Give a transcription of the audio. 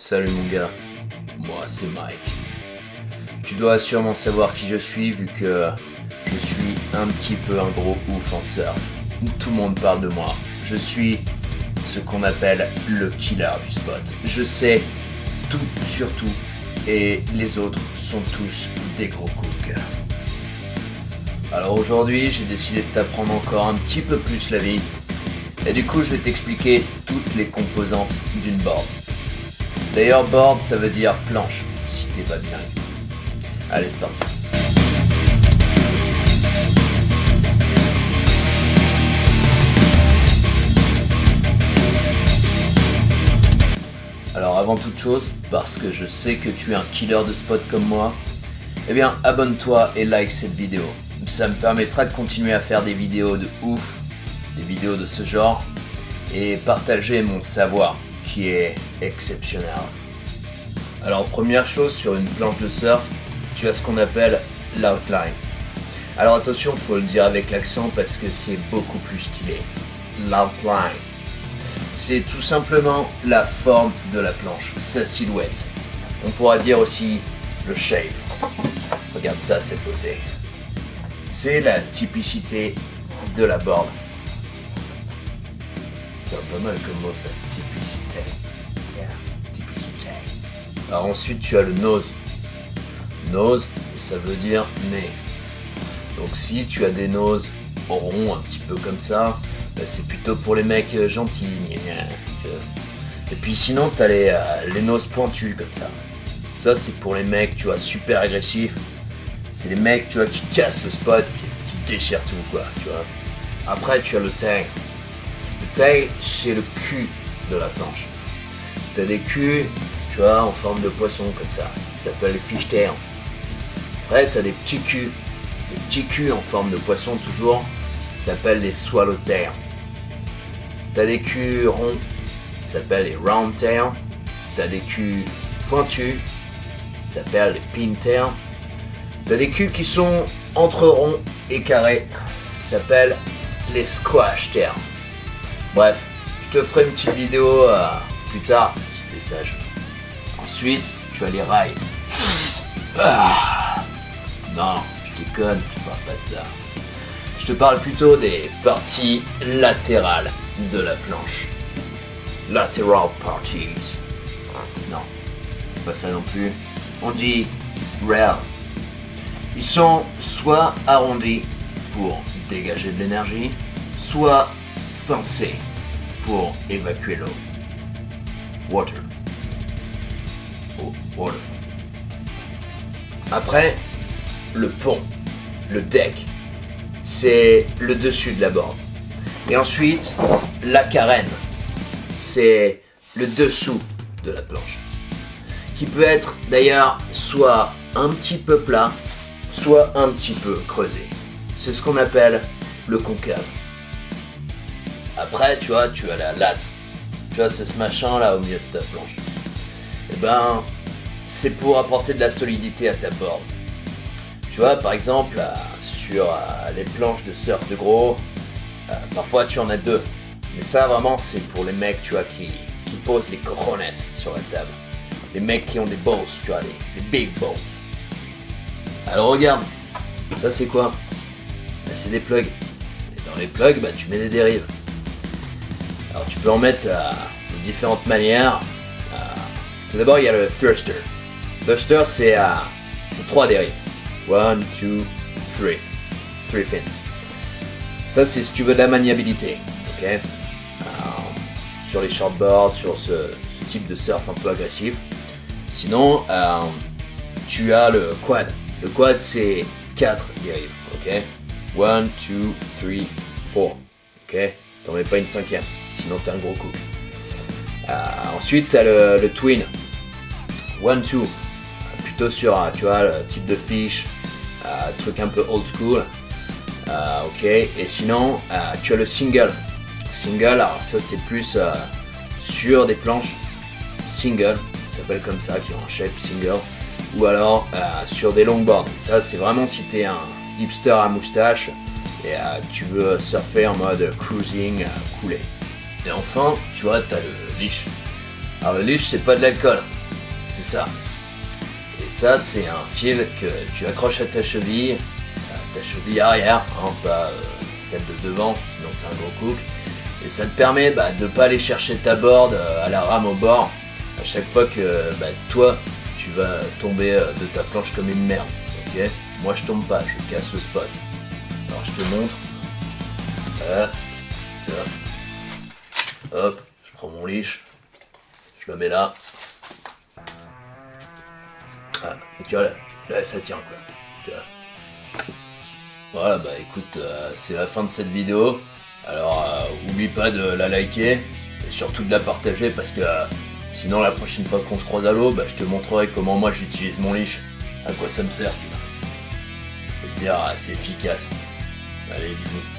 Salut mon gars, moi c'est Mike. Tu dois sûrement savoir qui je suis vu que je suis un petit peu un gros ouf en surf. Tout le monde parle de moi. Je suis ce qu'on appelle le killer du spot. Je sais tout sur tout et les autres sont tous des gros cooks. Alors aujourd'hui j'ai décidé de t'apprendre encore un petit peu plus la vie et du coup je vais t'expliquer toutes les composantes d'une board. D'ailleurs, board, ça veut dire planche, si t'es pas bilingue. Allez, c'est parti. Alors, avant toute chose, parce que je sais que tu es un killer de spot comme moi, eh bien, abonne-toi et like cette vidéo. Ça me permettra de continuer à faire des vidéos de ouf, des vidéos de ce genre, et partager mon savoir, qui est exceptionnel. Alors première chose, sur une planche de surf, tu as ce qu'on appelle l'outline. Alors attention, faut le dire avec l'accent parce que c'est beaucoup plus stylé. L'outline, c'est tout simplement la forme de la planche, sa silhouette. On pourra dire aussi le shape. Regarde ça, cette beauté. C'est la typicité de la board. C'est pas mal comme mot ça, typicité. Typicité. Alors ensuite tu as le nose. Nose, ça veut dire nez. Donc si tu as des noses ronds, un petit peu comme ça, bah, c'est plutôt pour les mecs gentils. Et puis sinon tu as les noses pointues comme ça. Ça c'est pour les mecs, tu vois, super agressifs. C'est les mecs, tu vois, qui cassent le spot, qui déchirent tout, quoi, tu vois. Après tu as le tail. Le tail, c'est le cul de la planche. T'as des culs, tu vois, en forme de poisson comme ça. Ça s'appelle les fishtails. Après, t'as des petits culs. Des petits culs en forme de poisson toujours. Ça s'appelle les swallowtails. T'as des culs ronds. Ça s'appelle les roundtails. T'as des culs pointus. Ça s'appelle les pintails. T'as des culs qui sont entre ronds et carrés. Ça s'appelle les squashtails. Bref, je te ferai une petite vidéo plus tard, si t'es sage. Ensuite, tu as les rails. Non, je déconne, je parle pas de ça. Je te parle plutôt des parties latérales de la planche. Lateral parties. Non, pas ça non plus. On dit rails. Ils sont soit arrondis pour dégager de l'énergie, soit pincés pour évacuer l'eau. Water. Oh, water. Après, le pont, le deck, c'est le dessus de la board. Et ensuite, la carène, c'est le dessous de la planche. Qui peut être d'ailleurs soit un petit peu plat, soit un petit peu creusé. C'est ce qu'on appelle le concave. Après, tu vois, tu as la latte. Tu vois, c'est ce machin là au milieu de ta planche. Et ben, c'est pour apporter de la solidité à ta board. Tu vois, par exemple, sur les planches de surf de gros, parfois tu en as deux. Mais ça, vraiment, c'est pour les mecs, tu vois, qui posent les cojones sur la table. Les mecs qui ont des balls, tu vois, les big balls. Alors regarde, ça c'est quoi? Ben, c'est des plugs. Et dans les plugs, bah, tu mets des dérives. Alors tu peux en mettre de différentes manières. Tout d'abord il y a le thruster. Thruster c'est 3 dérives. 1, 2, 3. 3 fins. Ça c'est si tu veux de la maniabilité. Okay? Sur les shortboards, sur ce type de surf un peu agressif. Sinon tu as le quad. Le quad c'est 4 dérives. Ok? 1, 2, 3, 4. Ok? T'en mets pas une cinquième. Sinon t'es un gros cook. Ensuite t'as le twin. 1, 2. Plutôt sur tu vois, le type de fish. Truc un peu old school. Ok. Et sinon tu as le single. Single, alors ça c'est plus sur des planches single. Ça s'appelle comme ça, qui ont un shape single. Ou alors sur des longboards. Ça c'est vraiment si t'es un hipster à moustache. Et tu veux surfer en mode cruising, coulé. Et enfin, tu vois, t'as le leash. Alors le leash, c'est pas de l'alcool, c'est ça. Et ça, c'est un fil que tu accroches à ta cheville arrière, hein, pas celle de devant, sinon t'es un gros cook. Et ça te permet de pas aller chercher ta board à la rame au bord à chaque fois que toi tu vas tomber de ta planche comme une merde. Ok, moi je tombe pas, je casse le spot. Alors je te montre. Tu vois. Hop, je prends mon leash, je le mets là. Ah, et tu vois là ça tient quoi. Tu vois. Voilà, écoute, c'est la fin de cette vidéo. Alors oublie pas de la liker et surtout de la partager parce que sinon la prochaine fois qu'on se croise à l'eau, je te montrerai comment moi j'utilise mon leash, à quoi ça me sert. Je peux te dire, c'est efficace. Allez, bisous.